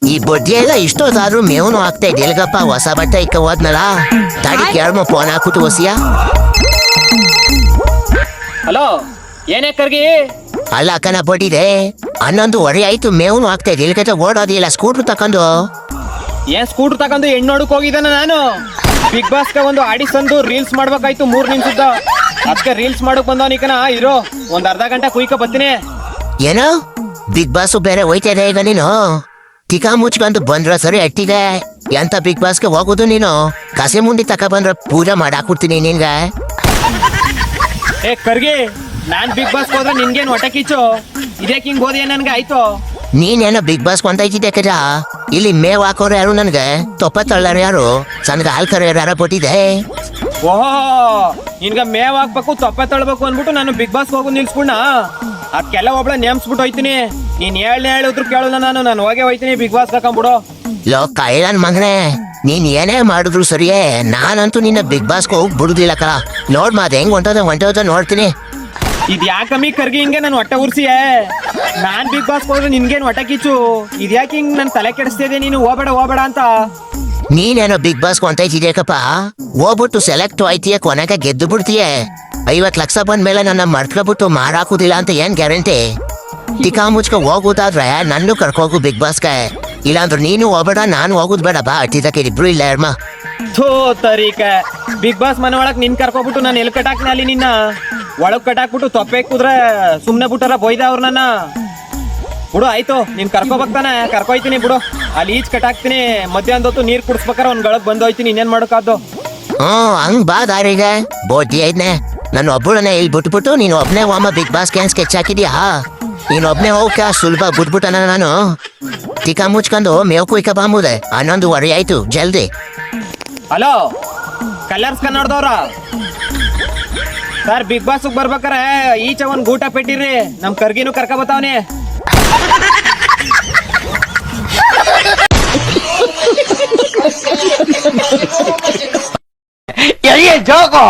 ಈ ಬಡ್ಡಿ ಎಲ್ಲ ಇಷ್ಟೊತ್ತಾದ್ರೂ ಮೇವನು ಆಗ್ತಾ ಇದ್ದಿಲ್ಗಪ್ಪ. ಹೊಸ ಬಟ್ಟೆ ಇಕ್ಕ ಹೋದ್ನಲ್ಲ, ತಾಡಿ ಕೇಳಮ್ಮ ಫೋನ್ ಹಾಕ್ಬಿಟ್ಟು ಹೊಸಿಯ. ಹಲೋ, ಏನೇ ಕರ್ಗಿ? ಅಲ್ಲ ಅಕ್ಕನ ಬಡ್ಡಿದೆ 11:15 ಆಯ್ತು, ಮೇವನು ಆಗ್ತಾ ಇದ್ದಿಲ್ಗತ ಓಡೋದಿಲ್ಲ. ಸ್ಕೂಟ್ರ್ ತಕೊಂಡು ಏನ್ ಸ್ಕೂಟರ್ ತಗೊಂಡು ಹೆಣ್ಣು ನೋಡಕ್ ಹೋಗಿದ್ದಾನ ನಾನು. ಬಿಗ್ ಬಾಸ್ ಒಂದು ಆಡಿಷನ್ದು ರೀಲ್ಸ್ ಮಾಡ್ಬೇಕಾಯ್ತು 3 ನಿಮಿಷದ. ಅದಕ್ಕೆ ರೀಲ್ಸ್ ಮಾಡಕ್ ಬಂದವನಿಕನ ಇರೋ ಒಂದ್ ಅರ್ಧ ಗಂಟೆ ಕುಯ್ಕ ಬರ್ತೀನಿ. ಏನೋ ಬಿಗ್ ಬಾಸ್ ಬೇರೆ ಹೋಯ್ತಾ ಇದೆ ಈಗ. ನೀನು ಟಿಕಾ ಮುಚ್ಕೊಂಡು ಬಂದ್ರ ಸರಿ ಅಟ್ಟಿಗೆ. ಎಂತ ಬಿಗ್ ಬಾಸ್ಗೆ ಹೋಗುದು ನೀನು? ಕಸೆ ಮುಂದೆ ತಕ ಬಂದ್ರ ಪೂಜೆ ಮಾಡಾಕ್ಬಿಡ್ತೀನಿ ನಿನ್ಗೆ. ಏ ಕರ್ಗಿ, ನಾನ್ ಬಿಗ್ ಬಾಸ್ ಹೋದ್ರೆ ನಿನ್ಗೇನ್ ಹೊಟ್ಟೆ ಕಿಚ್ಚು? ಇದ್ಯಾಕೆ ಹಿಂಗ್ ಓದಿ ನನ್ಗೆ ಆಯ್ತು? ನೀನೇನೋ ಬಿಗ್ ಬಾಸ್ ಅಂತ ಇದ್ದಿದ್ದೆ ಕಜ. ಇಲ್ಲಿ ಮೇವ್ ಹಾಕೋರು ಯಾರು ನನ್ಗೆ? ತೊಪ್ಪ ತಳ್ಳಾರ ಯಾರು? ಸನ್ಗ ಹಾಲ್ ಕರೆಯೋರು ಯಾರ ಕೊಟ್ಟಿದೆ? ಓಹೋ, ನಿನ್ಗ ಮೇವ್ ಹಾಕ್ಬೇಕು ತೊಪ್ಪೆ ತೊಳ್ಬೇಕು ಅನ್ಬಿಟ್ಟು ನಾನು ಬಿಗ್ ಬಾಸ್ ಹೋಗೋದು ನಿಲ್ಸ್ಬಿಡ್ನ. ಅದಕ್ಕೆಲ್ಲ ಒಬ್ಳ ನೇಮ್ಸ್ಬಿಟ್ಟು ಹೋಯ್ತೀನಿ. ನೀನ್ ಹೇಳಿದ್ರು ಕೇಳಲ್ಲ ನಾನು ಹೋಗೇ ಹೋಯ್ತೀನಿ ಬಿಗ್ ಬಾಸ್ ಹಾಕೊಂಡ್ಬಿಡು. ಲೋ ಕಾಯಿಲನ್ ಮಗನೇ, ನೀನ್ ಏನೇ ಮಾಡಿದ್ರು ಸರಿಯೇ, ನಾನಂತೂ ನಿನ್ನ ಬಿಗ್ ಬಾಸ್ಗೆ ಹೋಗಿ ಬಿಡುದಿಲ್ಲ ಕಲ. ನೋಡ್ ಮಾದ ಹೆಂಗ್ ಹೊಂಟೋದ ನೋಡ್ತೀನಿ. ಇದ್ ಯಾಕಮ್ಮಿ ಕರ್ಗಿ ಹಿಂಗೆ ನನ್ ಹೊಟ್ಟೆ ಉರ್ಸಿಯೇ? ನಾನ್ ಬಿಗ್ ಬಾಸ್ ಹೋದ್ರೆ ನಿನ್ಗೇನ್ ಹೊಟ್ಟೆ ಕಿಚ್ಚು? ಇದ್ಯಾಕೆ ಹಿಂಗ್ ನನ್ ತಲೆ ಕೆಡಿಸ್ತಿದೆ ನೀನು? ಹೋಗ್ಬೇಡ ಅಂತ. ನೀನೇನೋ ಬಿಗ್ ಬಾಸ್ಗೆ ಅಂತ ಇದ್ದಿದ್ಯಕಪ್ಪ. ಹೋಗ್ಬಿಟ್ಟು ಸೆಲೆಕ್ಟ್ ಆಯ್ತೀಯ, ಕೊನೆಗೆ ಗೆದ್ದು ಬಿಡ್ತೀಯ. 50 ಲಕ್ಷ ಬಂದ್ಮೇಲೆ ನನ್ನ ಮರ್ತ್ಕೊಬಿಟ್ಟು ಮಾರಾಕುದಿಲ್ಲ ಅಂತ ಏನ್ ಗ್ಯಾರಂಟಿ? ಟಿಕಾ ಮುಚ್ಕ ಹೋಗುದಾದ್ರೆ ನನ್ನೂ ಕರ್ಕೋಗು ಬಿಗ್ ಬಾಸ್ಗೆ. ಇಲ್ಲಾಂದ್ರೆ ನೀನು ಹೋಗ್ಬೇಡ, ನಾನು ಹೋಗುದ್ ಬೇಡ. ಬಾ ಅಟ್ಟಿದಕ್ಕೆ ಇಬ್ರು ಇಲ್ಲ ಯಾರಮ್ಮ. ಥೋ ತರೀಕ, ಬಿಗ್ ಬಾಸ್ ಮನೆ ಒಳಗ್ ನಿನ್ ಕರ್ಕೊಬಿಟ್ಟು ನಾನು ಎಲ್ಲಿ ಕಟಾಕ್ನ ಅಲ್ಲಿ ನಿನ್ನ ಒಳಗ್ ಕಟಾಕ್ಬಿಟ್ಟು ತೊಪ್ಪೆ ಕುದ್ರೆ ಸುಮ್ನೆ ಬಿಟ್ಟಾರ ಬೊಯ್ದ ಅವ್ರ ನನ್ನ. ಬಿಡು ಆಯ್ತು, ನೀನ್ ಕರ್ಕೋಬಕ್ತಾನೆ ಕರ್ಕೊಯ್ತೀನಿ ಬಿಡು. ಅಲ್ಲಿ ಈಚ್ ಕಟಾಕ್ತೀನಿ. ಮಧ್ಯಾಹ್ನದ ಹೊತ್ತು ನೀರ್ ಕುಡ್ಸ್ಬೇಕಾರ ಒಂದ್ ಗಳಗ್ ಬಂದೋಯ್ತೀನಿ. ಇನ್ನೇನ್ ಮಾಡೋಕಾದ್ದು? ಹಂಗ್ ಬಾ ದಾರಿಗೆ. ಬೋಟಿ ಐದ್ನೆ ನನ್ನ ಒಬ್ಬಳನ್ನೇ ಇಲ್ಲಿ ಬಿಟ್ಬಿಟ್ಟು ನೀನು ಒಬ್ನೇ ಒಮ್ಮ ಬಿಗ್ ಬಾಸ್ ಕ್ಯಾನ್ ಸ್ಕೆಚ್ ಹಾಕಿದ್ಯಾ? ನೀನ್ ಒಬ್ನೇ ಹೋಗಕ ಸುಲಭ ಬಿಟ್ಬಿಟ್ಟನ ನಾನು. ಟಿಕಾ ಮುಚ್ಕೊಂಡು ಮೇವ್ ಕುಯ್ಕ ಬಾಂಬುದೆ. 11:15 ಆಯ್ತು, ಜಲ್ದಿ. ಹಲೋ, ಕಲರ್ಸ್ ಕನ್ನಡದವ್ರ ಸರ್, ಬಿಗ್ ಬಾಸ್ ಬರ್ಬೇಕಾರ ಈಚೆ ಒಂದ್ ಗೂಟ ಪೆಟ್ಟಿರಿ. ನಮ್ ಕರ್ಗಿನೂ ಕರ್ಕ ಬತ್ತಾವನೆ. ಜೋಕೋ